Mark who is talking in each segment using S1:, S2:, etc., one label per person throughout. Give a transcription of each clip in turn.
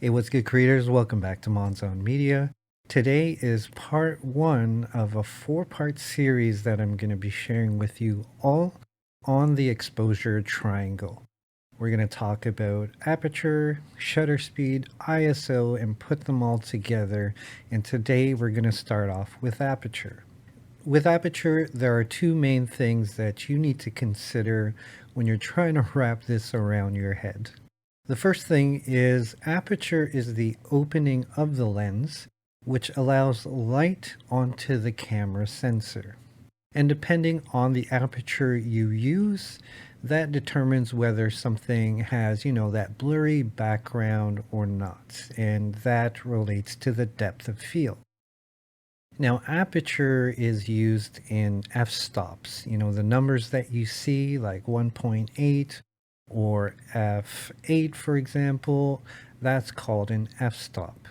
S1: Hey, what's good, creators? Welcome back to Monzone Media. Today is part one of a four-part series that I'm going to be sharing with you all on the exposure triangle. We're going to talk about aperture, shutter speed, ISO, and put them all together. And today we're going to start off with aperture. With aperture, there are two main things that you need to consider when you're trying to wrap this around your head. The first thing is aperture is the opening of the lens, which allows light onto the camera sensor. And depending on the aperture you use, that determines whether something has, that blurry background or not. And that relates to the depth of field. Now, aperture is used in f-stops. The numbers that you see, like 1.8 or f8, for example, that's called an f-stop.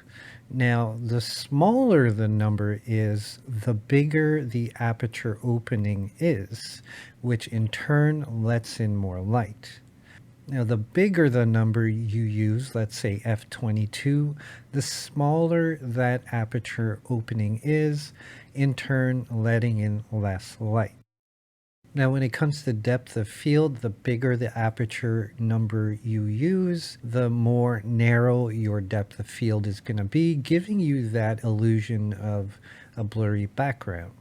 S1: Now, the smaller the number is, the bigger the aperture opening is, which in turn lets in more light. Now, the bigger the number you use, let's say f22, the smaller that aperture opening is, in turn letting in less light. Now, when it comes to depth of field, the bigger the aperture number you use, the more narrow your depth of field is going to be, giving you that illusion of a blurry background.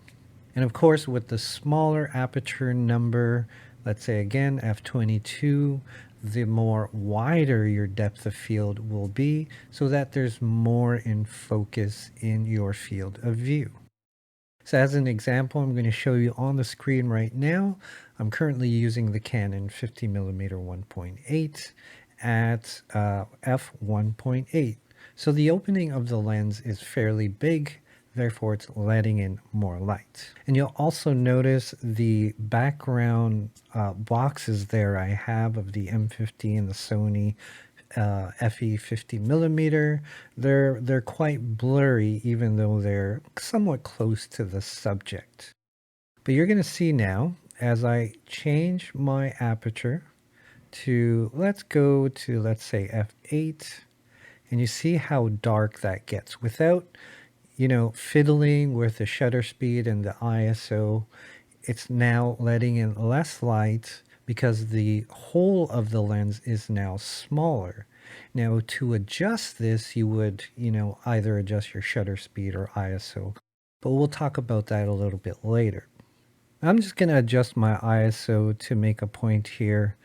S1: And of course, with the smaller aperture number, let's say again, f22, the more wider your depth of field will be so that there's more in focus in your field of view. So as an example, I'm going to show you on the screen right now. I'm currently using the Canon 50mm 1.8 at f1.8. So the opening of the lens is fairly big, therefore it's letting in more light. And you'll also notice the background boxes there I have of the M50 and the Sony FE 50mm. They're quite blurry, even though they're somewhat close to the subject. But you're going to see now, as I change my aperture to, let's go to, let's say f8, and you see how dark that gets without fiddling with the shutter speed and the ISO. It's now letting in less light because the whole of the lens is now smaller. Now, to adjust this, you would, either adjust your shutter speed or ISO, but we'll talk about that a little bit later. I'm just going to adjust my ISO to make a point here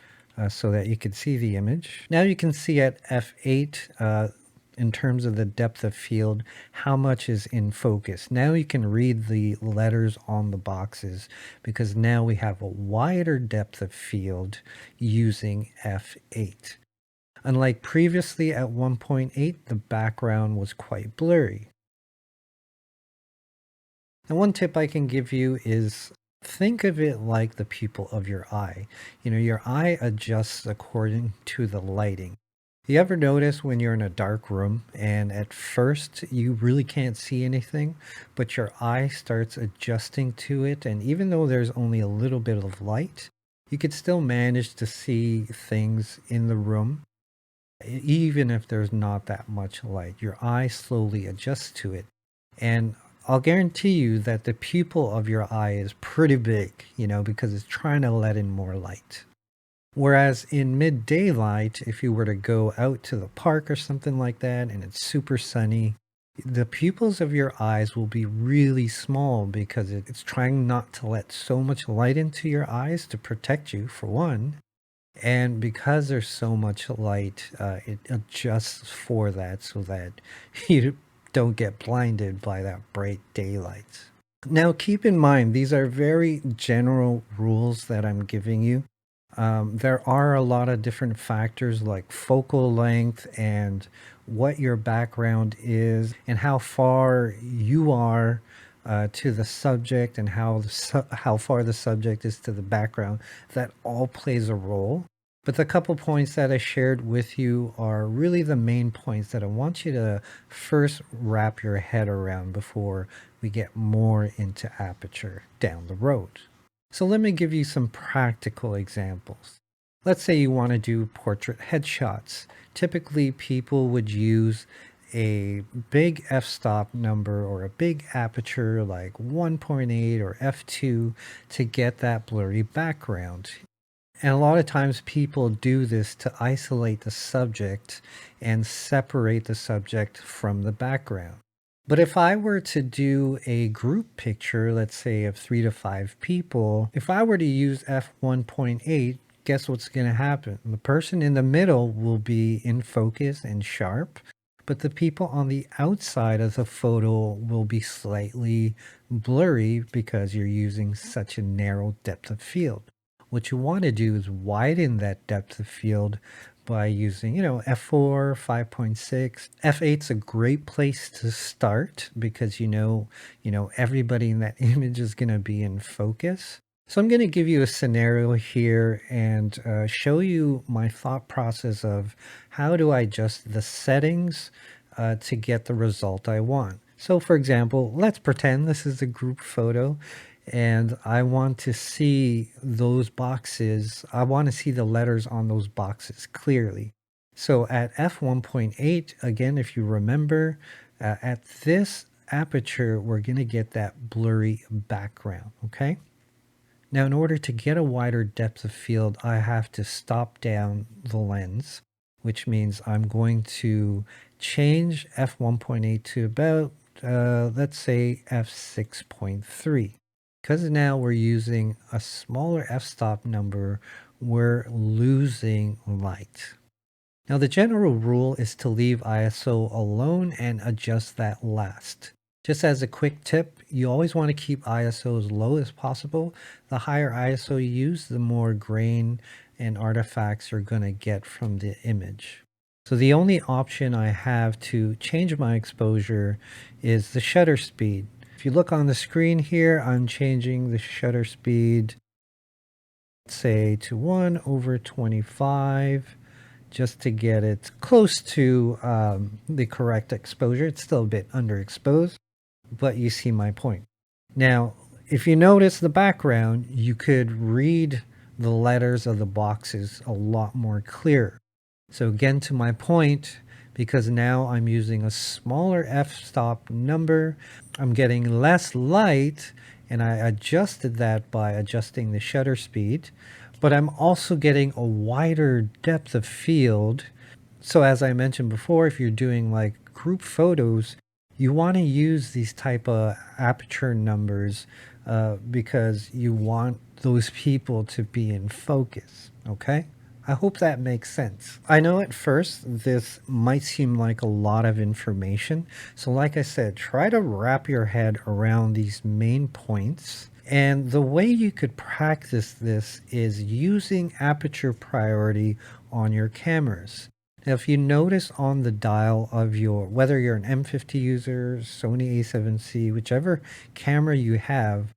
S1: so that you can see the image. Now you can see at f8, in terms of the depth of field, how much is in focus. Now you can read the letters on the boxes because now we have a wider depth of field using f8. Unlike previously at 1.8, the background was quite blurry. And one tip I can give you is think of it like the pupil of your eye. Your eye adjusts according to the lighting. You ever notice when you're in a dark room and at first you really can't see anything, but your eye starts adjusting to it, and even though there's only a little bit of light, you could still manage to see things in the room, even if there's not that much light. Your eye slowly adjusts to it. And I'll guarantee you that the pupil of your eye is pretty big, because it's trying to let in more light. Whereas in mid-daylight, if you were to go out to the park or something like that and it's super sunny, the pupils of your eyes will be really small because it's trying not to let so much light into your eyes to protect you, for one. And because there's so much light, it adjusts for that so that you don't get blinded by that bright daylight. Now, keep in mind, these are very general rules that I'm giving you. There are a lot of different factors like focal length and what your background is and how far you are to the subject and how far the subject is to the background. That all plays a role. But the couple points that I shared with you are really the main points that I want you to first wrap your head around before we get more into aperture down the road. So let me give you some practical examples. Let's say you want to do portrait headshots. typically people would use a big f-stop number or a big aperture like 1.8 or f2 to get that blurry background. And a lot of times people do this to isolate the subject and separate the subject from the background. But if I were to do a group picture, let's say of 3 to 5 people, if I were to use f1.8, guess what's going to happen? The person in the middle will be in focus and sharp, but the people on the outside of the photo will be slightly blurry because you're using such a narrow depth of field. What you want to do is widen that depth of field by using, f4, 5.6. F8's a great place to start because everybody in that image is going to be in focus. So I'm going to give you a scenario here and show you my thought process of how do I adjust the settings to get the result I want. So for example, let's pretend this is a group photo and I want to see those boxes. I want to see the letters on those boxes clearly. So at f1.8, again, if you remember, at this aperture, we're going to get that blurry background, okay? Now, in order to get a wider depth of field, I have to stop down the lens, which means I'm going to change f1.8 to about, let's say, f6.3. Because now we're using a smaller f-stop number, we're losing light. Now, the general rule is to leave ISO alone and adjust that last. Just as a quick tip, you always want to keep ISO as low as possible. The higher ISO you use, the more grain and artifacts you're going to get from the image. So the only option I have to change my exposure is the shutter speed. If you look on the screen here, I'm changing the shutter speed, say to 1/25, just to get it close to the correct exposure. It's still a bit underexposed, but you see my point. Now, if you notice the background, you could read the letters of the boxes a lot more clear. So again, to my point, because now I'm using a smaller f-stop number, I'm getting less light, and I adjusted that by adjusting the shutter speed, but I'm also getting a wider depth of field. So as I mentioned before, if you're doing like group photos, you want to use these type of aperture numbers because you want those people to be in focus, okay? I hope that makes sense. I know at first this might seem like a lot of information. So like I said, try to wrap your head around these main points. And the way you could practice this is using aperture priority on your cameras. Now, if you notice on the dial of whether you're an M50 user, Sony A7C, whichever camera you have,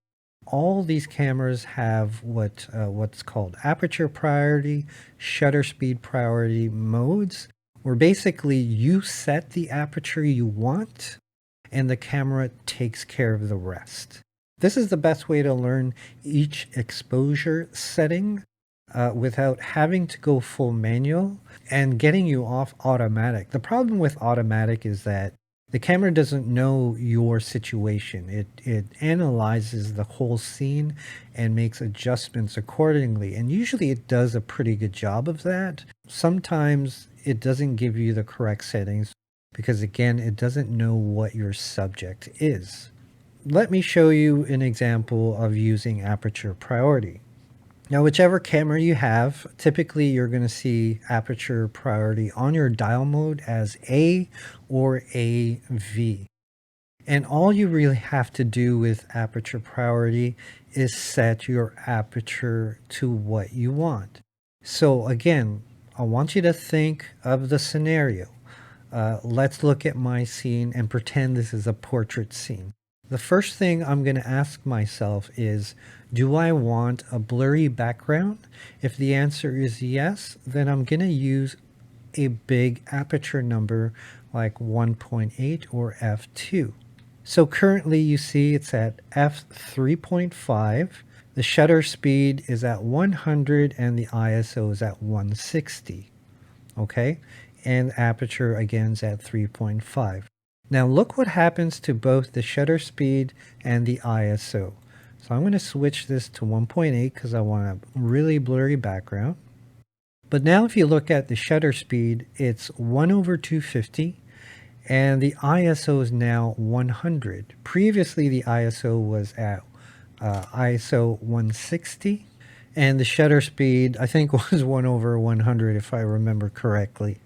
S1: all these cameras have what's called aperture priority, shutter speed priority modes, where basically you set the aperture you want and the camera takes care of the rest. This is the best way to learn each exposure setting without having to go full manual and getting you off automatic. The problem with automatic is that the camera doesn't know your situation. It analyzes the whole scene and makes adjustments accordingly. And usually it does a pretty good job of that. Sometimes it doesn't give you the correct settings because, again, it doesn't know what your subject is. Let me show you an example of using aperture priority. Now, whichever camera you have, typically you're going to see aperture priority on your dial mode as A or AV. And all you really have to do with aperture priority is set your aperture to what you want. So again, I want you to think of the scenario. Let's look at my scene and pretend this is a portrait scene. The first thing I'm going to ask myself is, do I want a blurry background? If the answer is yes, then I'm going to use a big aperture number like 1.8 or f2. So currently you see it's at f3.5. The shutter speed is at 100 and the ISO is at 160. Okay, and aperture again is at 3.5. Now look what happens to both the shutter speed and the ISO. So I'm going to switch this to 1.8 because I want a really blurry background. But now if you look at the shutter speed, it's 1 over 250 and the ISO is now 100. Previously the ISO was at ISO 160 and the shutter speed I think was 1 over 100 if I remember correctly.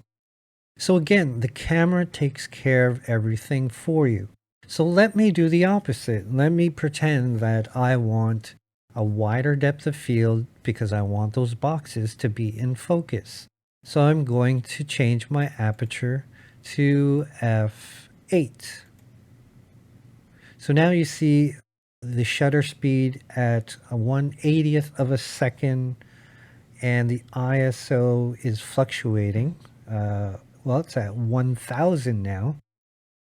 S1: So again, the camera takes care of everything for you. So let me do the opposite. Let me pretend that I want a wider depth of field because I want those boxes to be in focus. So I'm going to change my aperture to f8. So now you see the shutter speed at a 1/80th of a second and the ISO is fluctuating. Well, it's at 1000 now.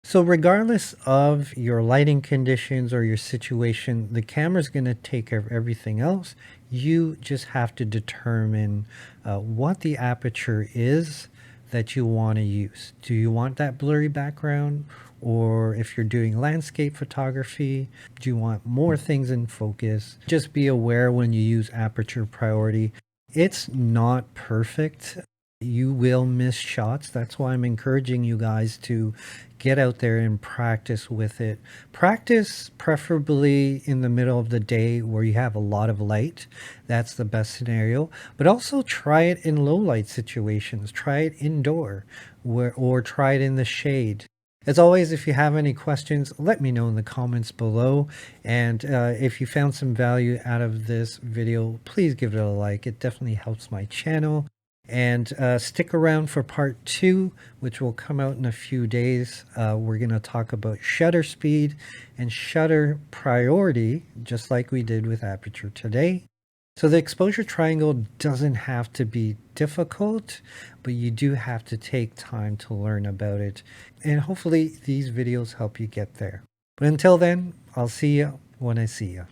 S1: So regardless of your lighting conditions or your situation, the camera's going to take care of everything else. You just have to determine what the aperture is that you want to use. Do you want that blurry background? Or if you're doing landscape photography, do you want more things in focus? Just be aware when you use aperture priority. It's not perfect. You will miss shots. That's why I'm encouraging you guys to get out there and practice with it. Practice preferably in the middle of the day where you have a lot of light. That's the best scenario. But also try it in low light situations. Try it indoor or try it in the shade. As always, if you have any questions, let me know in the comments below. And if you found some value out of this video, please give it a like. It definitely helps my channel. And stick around for part 2, which will come out in a few days. We're going to talk about shutter speed and shutter priority, just like we did with aperture today. So the exposure triangle doesn't have to be difficult, but you do have to take time to learn about it. And hopefully these videos help you get there. But until then, I'll see you when I see you.